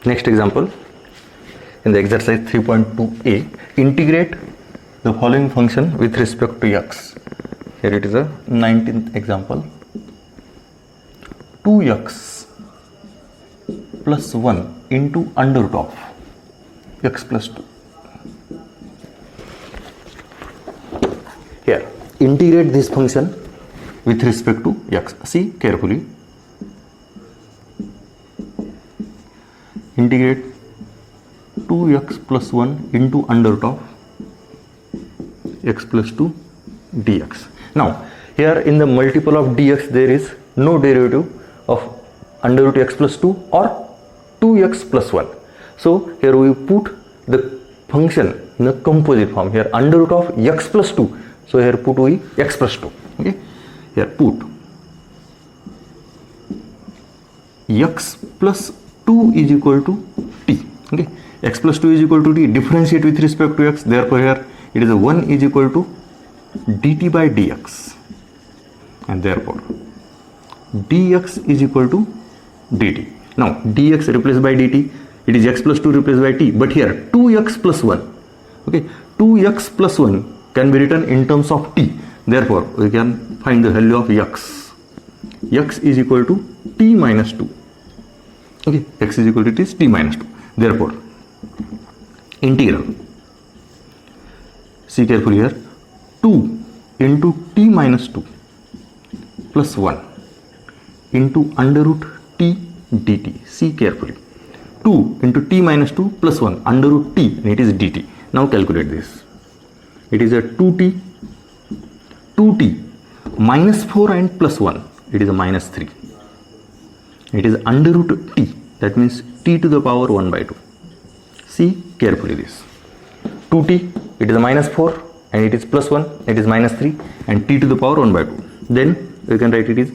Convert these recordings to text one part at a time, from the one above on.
Next example, in the exercise 3.2a, integrate the following function with respect to x. Here it is a 19th example. 2x plus 1 into under root of x plus 2. Here, integrate this function with respect to x. See carefully. Integrate 2x plus 1 into under root of x plus 2 dx. Now, here in the multiple of dx there is no derivative of under root x plus 2 or 2x plus 1. So, here we put the function in the composite form. Here under root of x plus 2. So, here put we x plus 2. Okay. Here put x plus 2 is equal to t. Okay. X plus 2 is equal to t. Differentiate with respect to x. Therefore, here it is a 1 is equal to dt by dx. And therefore, dx is equal to dt. Now, dx replaced by dt. It is x plus 2 replaced by t. But here 2x plus 1. Okay. 2x plus 1 can be written in terms of t. Therefore, we can find the value of x. X is equal to t minus 2. Okay, x is equal to t minus 2. Therefore, integral, see carefully here, 2 into t minus 2 plus 1 into under root t dt. See carefully. 2 into t minus 2 plus 1 under root t, and it is dt. Now calculate this. It is a 2t minus 4 and plus 1. It is a minus 3. It is under root t. That means t to the power 1 by 2. See carefully this. 2t, it is a minus 4 and it is plus 1. It is minus 3 and t to the power 1 by 2. Then we can write it is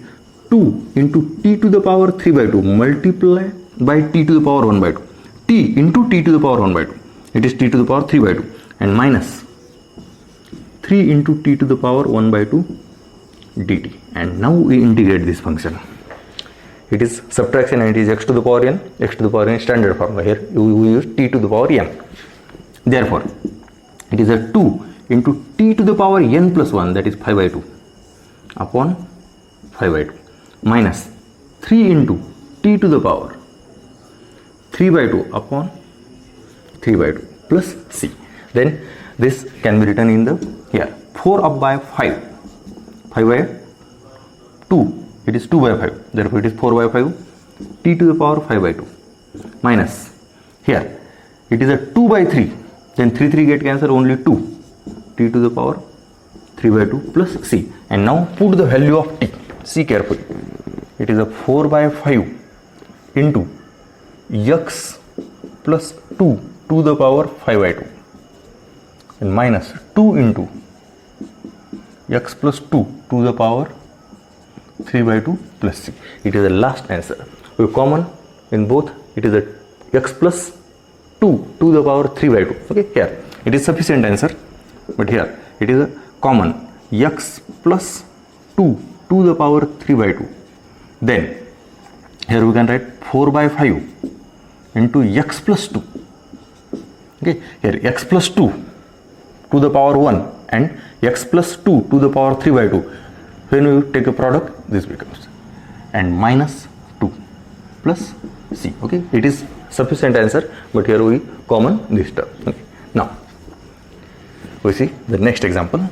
2 into t to the power 3 by 2 multiply by t to the power 1 by 2. T into t to the power 1 by 2. It is t to the power 3 by 2 and minus 3 into t to the power 1 by 2 dt. And now we integrate this function. It is subtraction and it is x to the power n. X to the power n standard formula. Here we use t to the power n. Therefore, it is a 2 into t to the power n plus 1, that is 5 by 2 upon 5 by 2 minus 3 into t to the power 3 by 2 upon 3 by 2 plus c. Then this can be written in the here 4 up by 5 by 2, it is 2 by 5, therefore it is 4 by 5 t to the power 5 by 2 minus here it is a 2 by 3, then 3 get cancelled, only 2 t to the power 3 by 2 plus c. And now put the value of t. See carefully. It is a 4 by 5 into x plus 2 to the power 5 by 2 and minus 2 into x plus 2 to the power 3 by 2 plus c. It is the last answer. We common in both. It is a x plus 2 to the power 3 by 2. Okay, here it is sufficient answer, but here it is a common x plus 2 to the power 3 by 2. Then here we can write 4 by 5 into x plus 2. Okay, here x plus 2 to the power 1 and x plus 2 to the power 3 by 2. When we take a product, this becomes, and minus 2 plus c. Okay, it is sufficient answer, but here we common this term. Okay. Now we see the next example.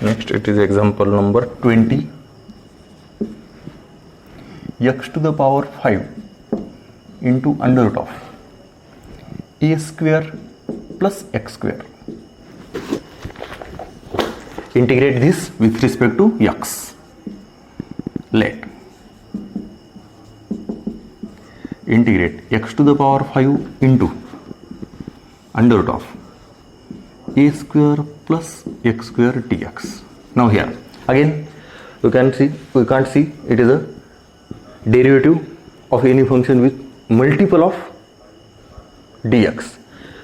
Next, it is example number 20. X to the power 5 into under root of a square plus x square. Integrate this with respect to x. Let integrate x to the power 5 into under root of a square plus x square dx. Now here again we can't see it is a derivative of any function with multiple of dx.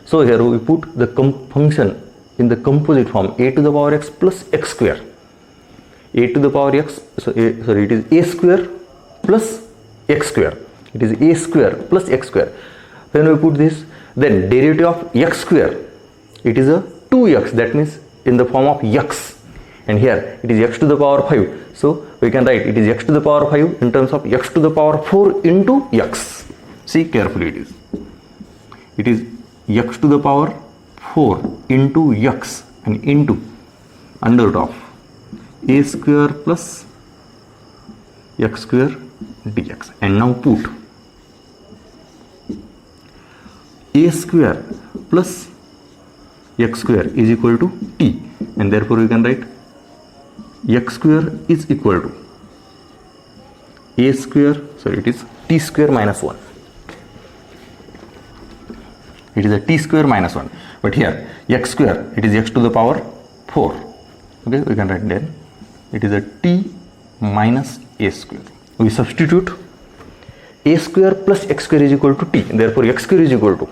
So here we put the function in the composite form a to the power x plus x square. A to the power x, it is a square plus x square. It is a square plus x square. When we put this, then derivative of x square, it is a 2x, that means in the form of x, and here it is x to the power 5. So we can write it is x to the power 5 in terms of x to the power 4 into x. See carefully, it is x to the power 4 into x and into under root of a square plus x square dx. And now put a square plus x square is equal to t, and therefore we can write x square is equal to a square, it is t square minus 1. It is a t square minus 1, but here x square, it is x to the power 4. Okay, we can write then it is a t minus a square. We substitute a square plus x square is equal to t, therefore x square is equal to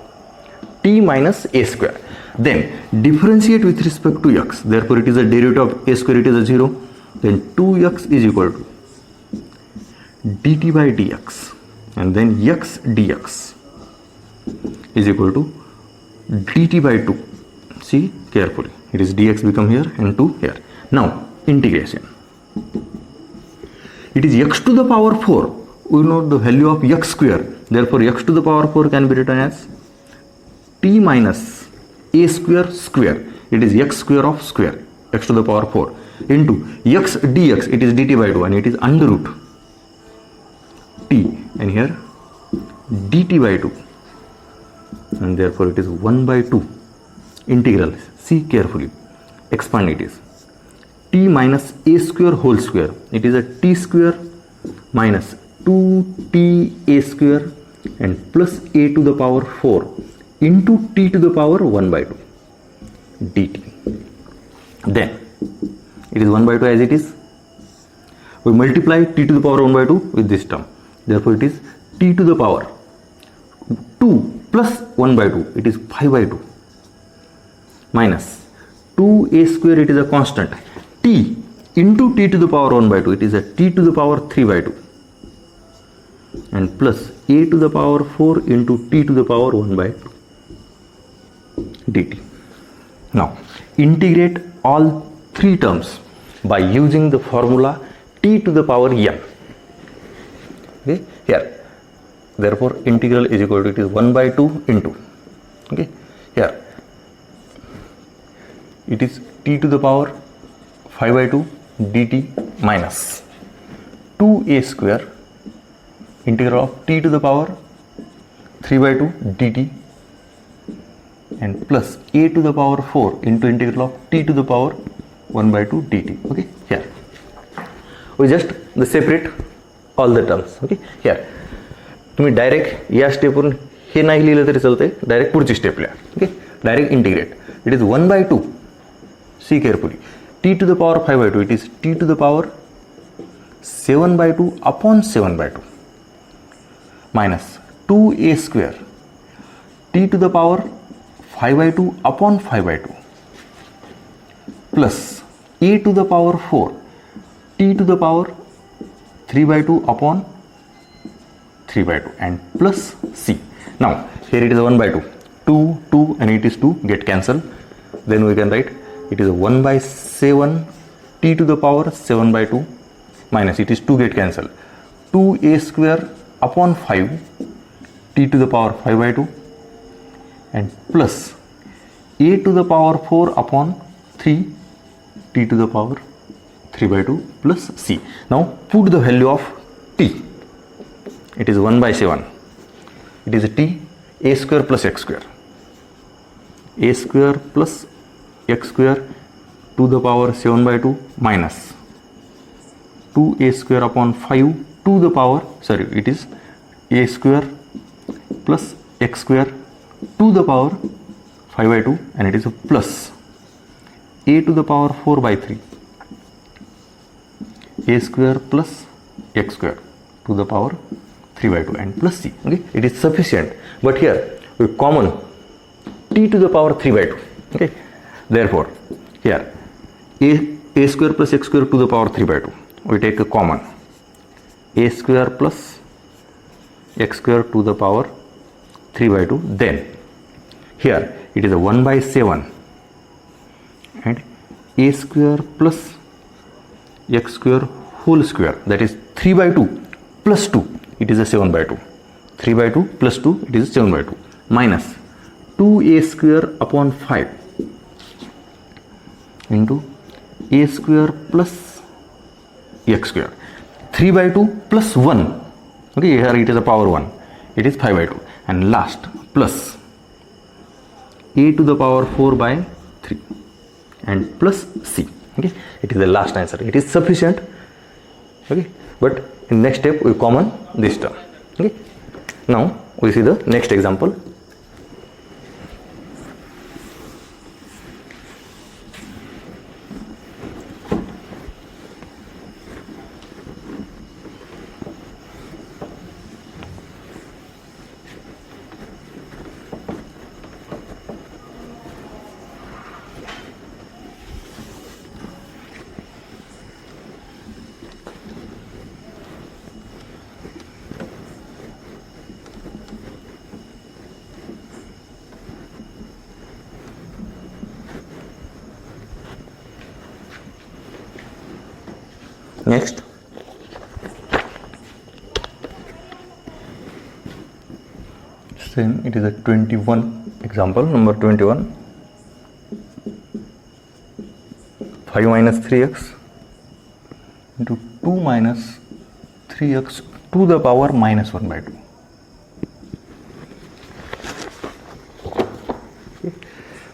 t minus a square. Then differentiate with respect to x, therefore it is a derivative of a square, it is a 0. Then 2x is equal to dt by dx, and then x dx is equal to dt by 2. See carefully, it is dx become here and 2 here. Now integration, it is x to the power 4. We know the value of x square, therefore x to the power 4 can be written as t minus a square square. It is x square of square, x to the power 4 into x dx, it is dt by 2, and it is under root t, and here dt by 2, and therefore it is 1 by 2 integral. See carefully, expand it is t minus a square whole square. It is a t square minus 2t a square and plus a to the power 4 into t to the power 1 by 2 dt. Then it is 1 by 2 as it is. We multiply t to the power 1 by 2 with this term. Therefore it is t to the power 2 plus 1 by 2. It is 5 by 2 minus 2a square. It is a constant t into t to the power 1 by 2. It is a t to the power 3 by 2 and plus a to the power 4 into t to the power 1 by 2 dt. Now integrate all three terms by using the formula t to the power n. Okay, here therefore integral is equal to, it is 1 by 2 into, okay, here it is t to the power 5 by 2 dt minus 2a square integral of t to the power 3 by 2 dt and plus a to the power 4 into integral of t to the power 1 by 2 dt. Okay, here we just separate all the terms. Okay, here तुम्ही direct या स्टेपवरून हे नाही लिहिलं तरी चालतंय, direct पुढची step लिहा. Okay, direct integrate. It is 1 by 2. See carefully, t to the power 5 by 2, it is t to the power 7 by 2 upon 7 by 2 minus 2a square t to the power 5 by 2 upon 5 by 2 plus a to the power 4 t to the power 3 by 2 upon 3 by 2 and plus c. Now here it is 1 by 2, 2 and it is 2 get cancelled. Then we can write it is 1 by 7 t to the power 7 by 2 minus it is 2 get cancelled, 2a square upon 5 t to the power 5 by 2 and plus a to the power 4 upon 3 t to the power 3 by 2 plus c. Now put the value of t. It is 1 by 7. It is a t a square plus x square. A square plus x square to the power 7 by 2 minus 2a square upon 5 to the power, it is a square plus x square to the power 5 by 2 and it is a plus a to the power 4 by 3 a square plus x square to the power 3 by 2 and plus c. Okay, it is sufficient, but here we common t to the power 3 by 2. Okay, therefore here a square plus x square to the power 3 by 2, we take a common a square plus x square to the power 3 by 2. Then here it is a 1 by 7 and a square plus x square whole square, that is 3 by 2 plus 2, it is a 7 by 2. 3 by 2 plus 2, it is 7 by 2, minus 2a square upon 5 into a square plus x square. 3 by 2 plus 1, okay, here it is a power 1, it is 5 by 2, and last plus a to the power 4 by 3 and plus c. Okay, it is the last answer. It is sufficient. Okay, but in next step we common this term. Okay, now we see the next example. Next, same, it is a 21 example, number 21. 5 minus 3x into 2 minus 3x to the power minus 1 by 2. Okay.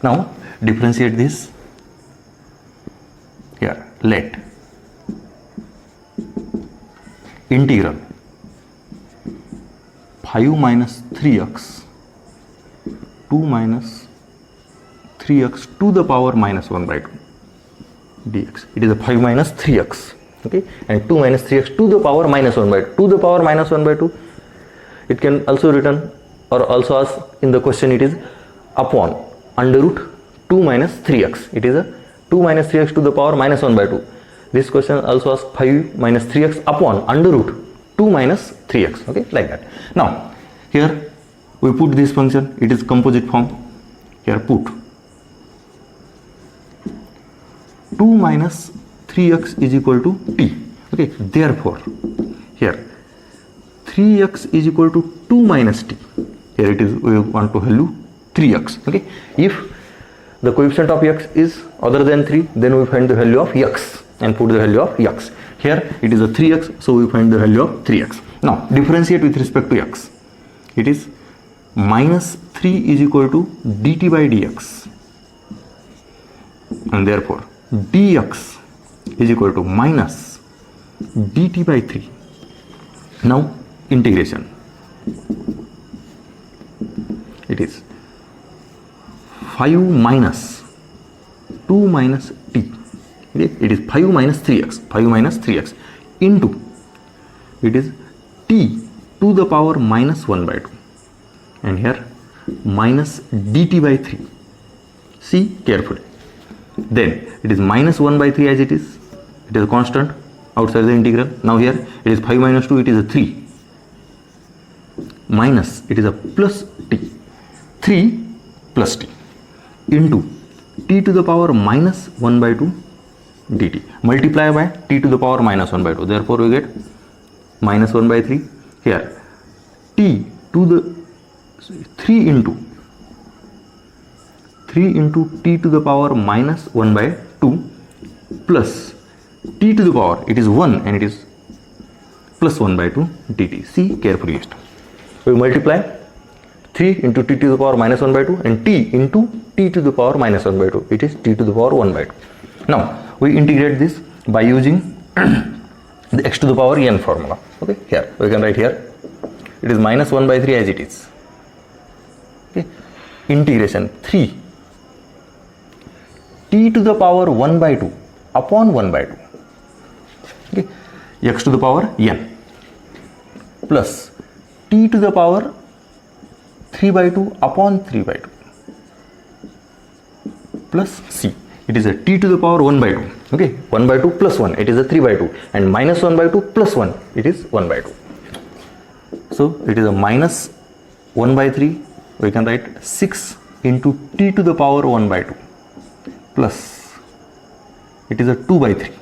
Now differentiate this. Here let integral 5 minus 3x 2 minus 3x to the power minus 1 by 2 dx. It is a 5 minus 3x, okay, and 2 minus 3x to the power minus 1 by 2. To the power minus 1 by 2, it can also written or also asked in the question, it is upon under root 2 minus 3x. It is a 2 minus 3x to the power minus 1 by 2. This question also asks 5 minus 3x upon under root 2 minus 3x, okay, like that. Now here we put this function, it is composite form. Here put 2 minus 3x is equal to t. Okay, therefore here 3x is equal to 2 minus t. Here it is, we want to value 3x. Okay, if the coefficient of x is other than 3, then we find the value of x and put the value of x. Here it is a 3x, so we find the value of 3x. Now differentiate with respect to x. It is minus 3 is equal to dt by dx, and therefore dx is equal to minus dt by 3. Now integration. It is 5 minus 2 minus t. It is 5 minus 3x, 5 minus 3x into, it is t to the power minus 1 by 2, and here minus dt by 3. See carefully. Then it is minus 1 by 3 as it is a constant outside the integral. Now here it is 5 minus 2, it is a 3, minus it is a plus t, 3 plus t into t to the power minus 1 by 2 dt, multiply by t to the power minus 1 by 2. Therefore we get minus 1 by 3. Here t to the 3 into t to the power minus 1 by 2 plus t to the power, it is 1 and it is plus 1 by 2 dt. See carefully. We multiply 3 into t to the power minus 1 by 2 and t into t to the power minus 1 by 2. It is t to the power 1 by 2. Now we integrate this by using the x to the power n formula. Okay, here we can write here it is minus 1 by 3 as it is. Okay, integration 3 t to the power 1 by 2 upon 1 by 2. Okay, x to the power n plus t to the power 3 by 2 upon 3 by 2 plus c. It is a t to the power 1 by 2. Okay, 1 by 2 plus 1, it is a 3 by 2, and minus 1 by 2 plus 1, it is 1 by 2. So it is a minus 1 by 3, we can write 6 into t to the power 1 by 2 plus, it is a 2 by 3.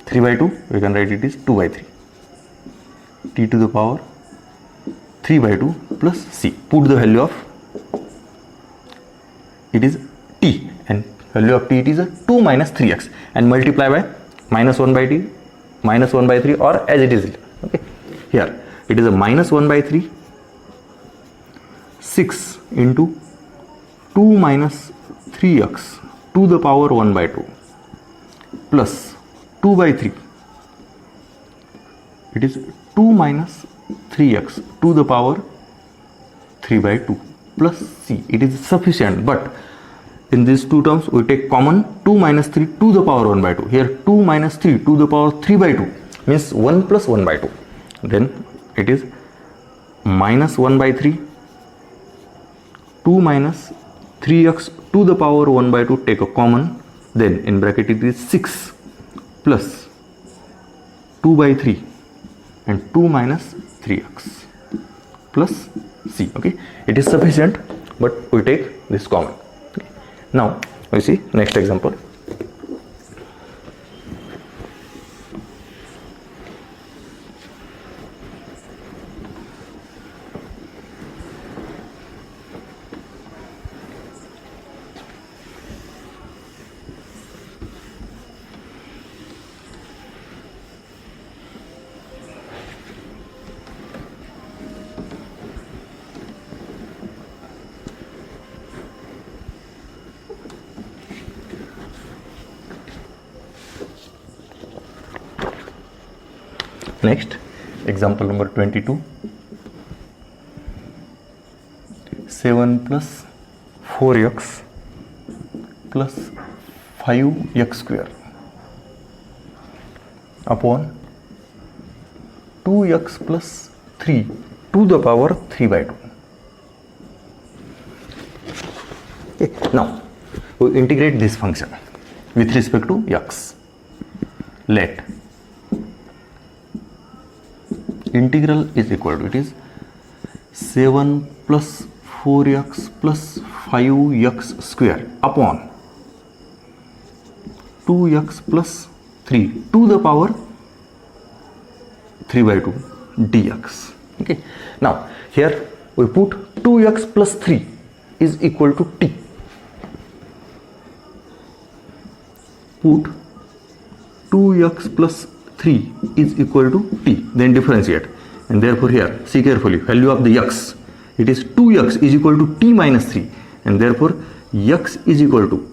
3 by 2, we can write it is 2 by 3. T to the power 3 by 2 plus c. Put the value of, it is t, and value of t, it is a 2 minus 3x, and multiply by minus 1 by t, minus 1 by 3, or as it is. Okay, here it is a minus 1 by 3, 6 into 2 minus 3x to the power 1 by 2 plus 2 by 3, it is 2 minus 3x to the power 3 by 2 plus c. It is sufficient, but in these two terms we take common 2 minus 3 to the power 1 by 2. Here 2 minus 3 to the power 3 by 2 means 1 plus 1 by 2. Then it is minus 1 by 3, 2 minus 3x to the power 1 by 2, take a common, then in bracket it is 6 plus 2 by 3 and 2 minus 3x plus c. Okay, it is sufficient, but we take this common. Okay. Now we see next example. Next, example number 22. 7 plus 4x plus 5x square upon 2x plus 3 to the power 3 by 2. Okay. Now, we integrate this function with respect to x. Let integral is equal to, it is 7 plus 4x plus 5x square upon 2x plus 3 to the power 3 by 2 dx. Okay. Now here we put 2x plus 3 is equal to t. Put 2x plus 3 is equal to t, then differentiate, and therefore here see carefully, value of the x, it is 2x is equal to t minus 3, and therefore x is equal to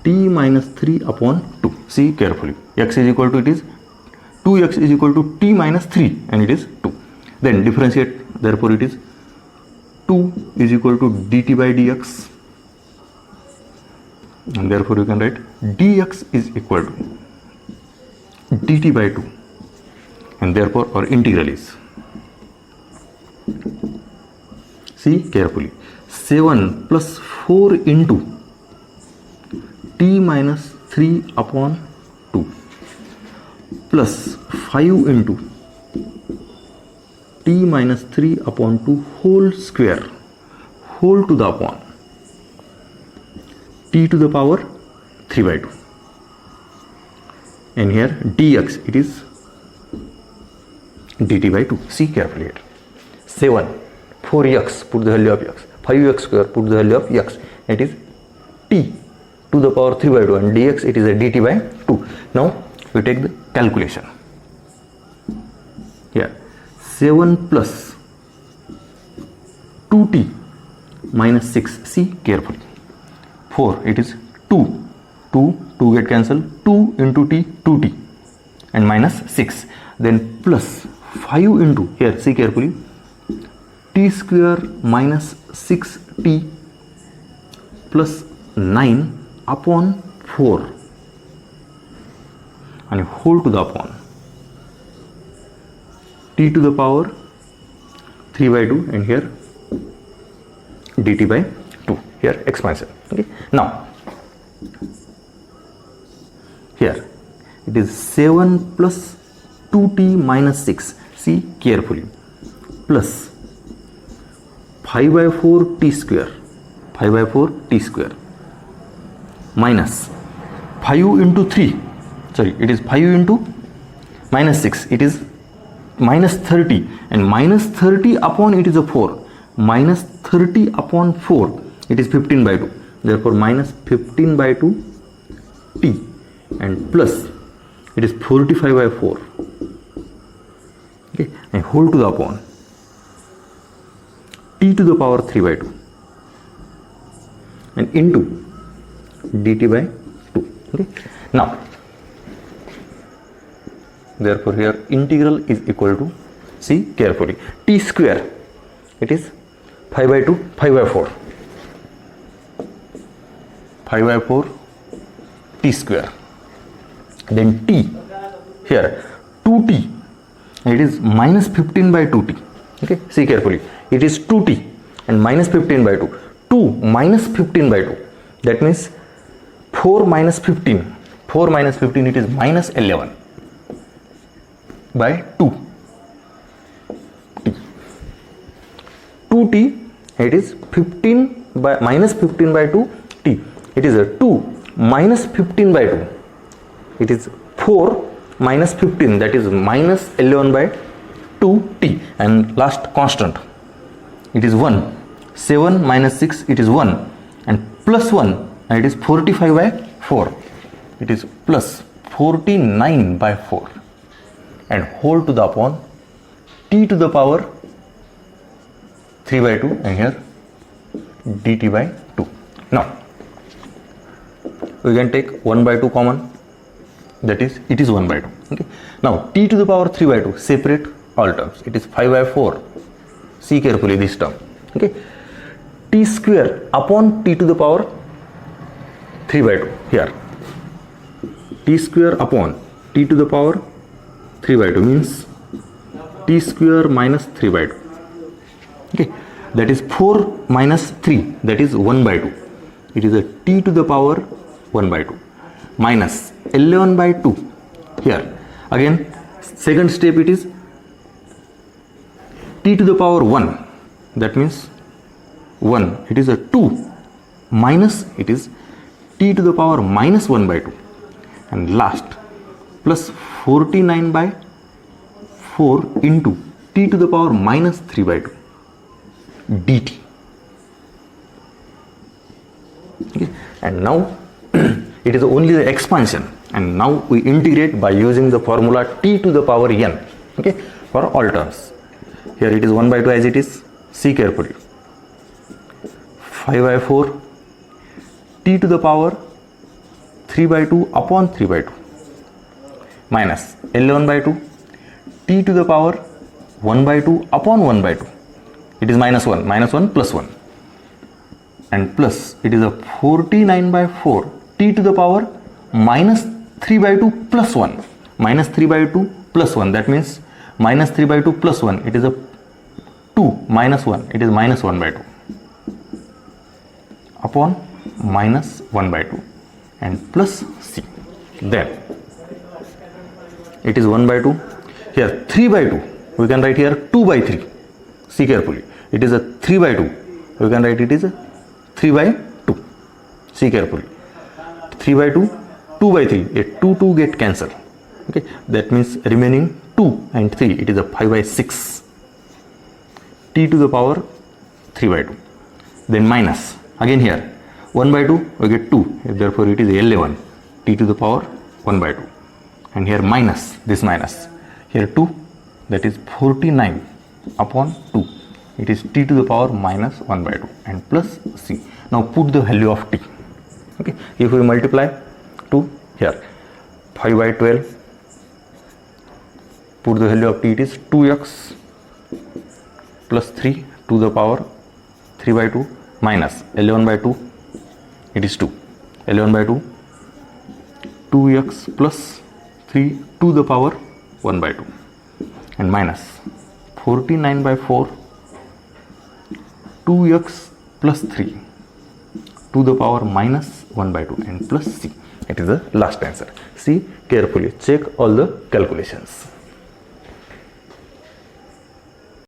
t minus 3 upon 2. See carefully, x is equal to, it is 2x is equal to t minus 3 and it is 2. Then differentiate, therefore it is 2 is equal to dt by dx, and therefore you can write dx is equal to dt by 2, and therefore our integral is, see carefully, 7 plus 4 into t minus 3 upon 2 plus 5 into t minus 3 upon 2 whole square whole to the upon t to the power 3 by 2. And here dx, it is dt by 2. See carefully here. 7, 4x, put the value of x. 5x square, put the value of x. It is t to the power 3 by 2, and dx, it is a dt by 2. Now we take the calculation. Here 7 plus 2t minus 6. See carefully. 4, it is 2. 2 get cancelled, 2 into t, 2t, and minus 6, then plus 5 into, here see carefully, t square minus 6t plus 9 upon 4 and whole to the upon t to the power 3 by 2 and here dt by 2, here expansion. Okay, now here it is 7 plus 2t minus 6, see carefully, plus 5 by 4 t square, 5 by 4 t square minus 5 into 3, sorry, it is 5 into minus 6, it is minus 30, and minus 30 upon it is a 4, minus 30 upon 4 it is 15 by 2, therefore minus 15 by 2 t, and plus it is 45 by 4, okay, and whole to the upon t to the power 3 by 2 and into dt by 2. Okay, now therefore here integral is equal to, see carefully, t square, it is 5 by 2, 5 by 4, 5 by 4 t square, then t here 2t, it is minus 15 by 2t. Okay, see carefully, it is 2t and minus 15 by 2, 2 minus 15 by 2, that means 4 minus 15, 4 minus 15, it is minus 11 by 2 t, 2t, it is 15 by minus 15 by 2 t, it is a 2 minus 15 by 2, it is 4 minus 15, that is minus 11 by 2 t, and last constant, it is 1, 7 minus 6, it is 1, and plus 1, and it is 45 by 4, it is plus 49 by 4, and whole to the upon t to the power 3 by 2 and here dt by 2. Now we can take 1 by 2 common, that is it is 1 by 2. Okay, now t to the power 3 by 2, separate all terms, it is 5 by 4, see carefully this term. Okay, t square upon t to the power 3 by 2, here t square upon t to the power 3 by 2 means t square minus 3 by 2. Okay, that is 4 minus 3, that is 1 by 2, it is a t to the power 1 by 2 minus 11 by 2, here again second step, it is t to the power 1, that means 1, it is a 2 minus, it is t to the power minus 1 by 2, and last plus 49 by 4 into t to the power minus 3 by 2 dt. Okay, and now it is only the expansion, and now we integrate by using the formula t to the power n, okay, for all terms. Here it is 1 by 2 as it is, see carefully, 5 by 4 t to the power 3 by 2 upon 3 by 2 minus 11 by 2 t to the power 1 by 2 upon 1 by 2, it is minus 1 plus 1, and plus it is a 49 by 4 t to the power minus 3 by 2 plus 1, minus 3 by 2 plus 1, that means minus 3 by 2 plus 1, it is a 2 minus 1, it is minus 1 by 2 upon minus 1 by 2 and plus c, then it is 1 by 2, here 3 by 2, we can write here 2 by 3, see carefully, it is a 3 by 2, we can write it is a 3 by 2, see carefully, 3 by 2, 2 by 3, a 2 get cancelled, okay, that means remaining 2 and 3, it is a 5 by 6 t to the power 3 by 2, then minus again here 1 by 2 we get 2, therefore it is 11 t to the power 1 by 2, and here minus this minus, here 2, that is 49 upon 2, it is t to the power minus 1 by 2 and plus c. Now put the value of t, okay, if we multiply 2 here 5 by 12, put the value of t, it is 2x plus 3 to the power 3 by 2 minus 11 by 2 it is 2. 11 by 2, 2x plus 3 to the power 1 by 2, and minus 49 by 4, 2x plus 3 to the power minus 1 by 2, and plus c. It is the last answer. See carefully, check all the calculations.